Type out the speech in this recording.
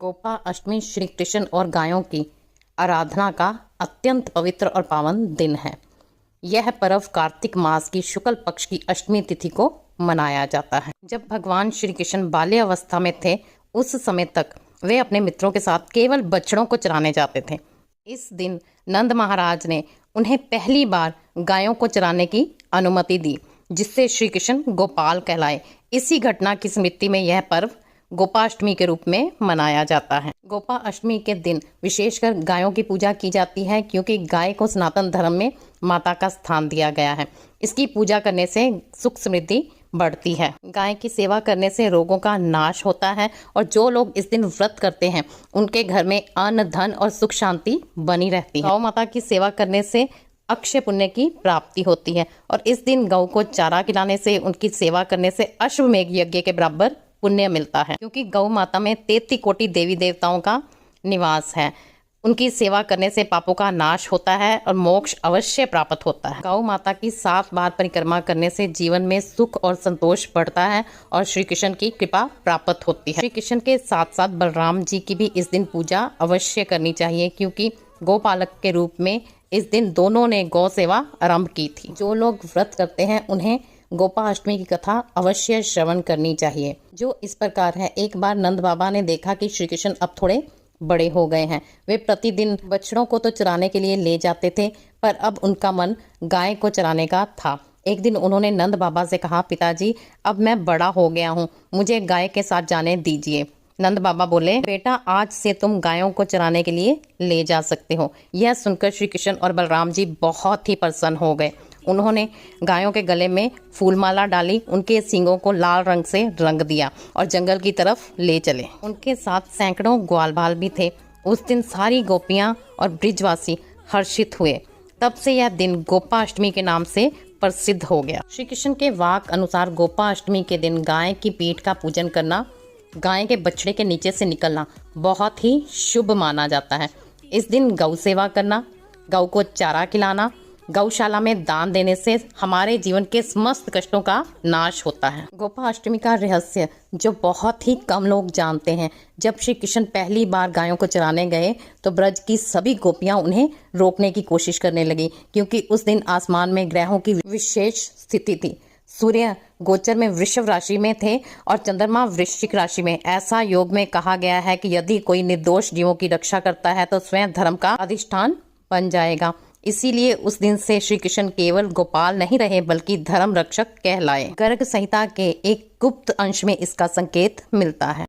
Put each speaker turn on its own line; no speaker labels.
गोपा अष्टमी श्री कृष्ण और गायों की आराधना का अत्यंत पवित्र और पावन दिन है। यह पर्व कार्तिक मास की शुक्ल पक्ष की अष्टमी तिथि को मनाया जाता है। जब भगवान श्री कृष्ण बाल्यावस्था में थे, उस समय तक वे अपने मित्रों के साथ केवल बछड़ों को चराने जाते थे। इस दिन नंद महाराज ने उन्हें पहली बार गायों को चराने की अनुमति दी, जिससे श्री कृष्ण गोपाल कहलाए। इसी घटना की स्मृति में यह पर्व गोपाष्टमी के रूप में मनाया जाता है। गोपा अष्टमी के दिन विशेषकर गायों की पूजा की जाती है, क्योंकि गाय को सनातन धर्म में माता का स्थान दिया गया है। इसकी पूजा करने से सुख समृद्धि बढ़ती है। गाय की सेवा करने से रोगों का नाश होता है और जो लोग इस दिन व्रत करते हैं उनके घर में अन्न, धन और सुख शांति बनी रहती है। गौ माता की सेवा करने से अक्षय पुण्य की प्राप्ति होती है और इस दिन गौ को चारा खिलाने से, उनकी सेवा करने से अश्वमेघ यज्ञ के बराबर पुण्य मिलता है, क्योंकि गौ माता में 33 कोटि देवी देवताओं का निवास है। उनकी सेवा करने से पापों का नाश होता है और मोक्ष अवश्य प्राप्त होता है। गौ माता की 7 बार परिक्रमा करने से जीवन में सुख और संतोष बढ़ता है और श्री कृष्ण की कृपा प्राप्त होती है। श्री कृष्ण के साथ साथ बलराम जी की भी इस दिन पूजा अवश्य करनी चाहिए, क्योंकि गौपालक के रूप में इस दिन दोनों ने गौ सेवा आरंभ की थी। जो लोग व्रत करते हैं उन्हें गोपा अष्टमी की कथा अवश्य श्रवण करनी चाहिए, जो इस प्रकार है। एक बार नंद बाबा ने देखा कि श्री कृष्ण अब थोड़े बड़े हो गए हैं। वे प्रतिदिन बछड़ों को तो चराने के लिए ले जाते थे, पर अब उनका मन गाय को चराने का था। एक दिन उन्होंने नंद बाबा से कहा, पिताजी, अब मैं बड़ा हो गया हूँ, मुझे गाय के साथ जाने दीजिए। नंद बाबा बोले, बेटा, आज से तुम गायों को चराने के लिए ले जा सकते हो। यह सुनकर श्री कृष्ण और बलराम जी बहुत ही प्रसन्न हो गए। उन्होंने गायों के गले में फूलमाला डाली, उनके सींगों को लाल रंग से रंग दिया और जंगल की तरफ ले चले। उनके साथ सैकड़ों ग्वाल बाल भी थे। उस दिन सारी गोपियां और ब्रिजवासी हर्षित हुए। तब से यह दिन गोपा अष्टमी के नाम से प्रसिद्ध हो गया। श्री कृष्ण के वाक अनुसार गोपा अष्टमी के दिन गाय की पीठ का पूजन करना, गाय के बछड़े के नीचे से निकलना बहुत ही शुभ माना जाता है। इस दिन गौ सेवा करना, गौ को चारा खिलाना, गौशाला में दान देने से हमारे जीवन के समस्त कष्टों का नाश होता है। गोपा अष्टमी का रहस्य जो बहुत ही कम लोग जानते हैं, जब श्री कृष्ण पहली बार गायों को चराने गए तो ब्रज की सभी गोपियां उन्हें रोकने की कोशिश करने लगी, क्योंकि उस दिन आसमान में ग्रहों की विशेष स्थिति थी। सूर्य गोचर में वृषभ राशि में थे और चंद्रमा वृश्चिक राशि में। ऐसा योग में कहा गया है कि यदि कोई निर्दोष जीवों की रक्षा करता है तो स्वयं धर्म का अधिष्ठान बन जाएगा। इसीलिए उस दिन से श्री कृष्ण केवल गोपाल नहीं रहे, बल्कि धर्म रक्षक कहलाए। गर्ग संहिता के एक गुप्त अंश में इसका संकेत मिलता है।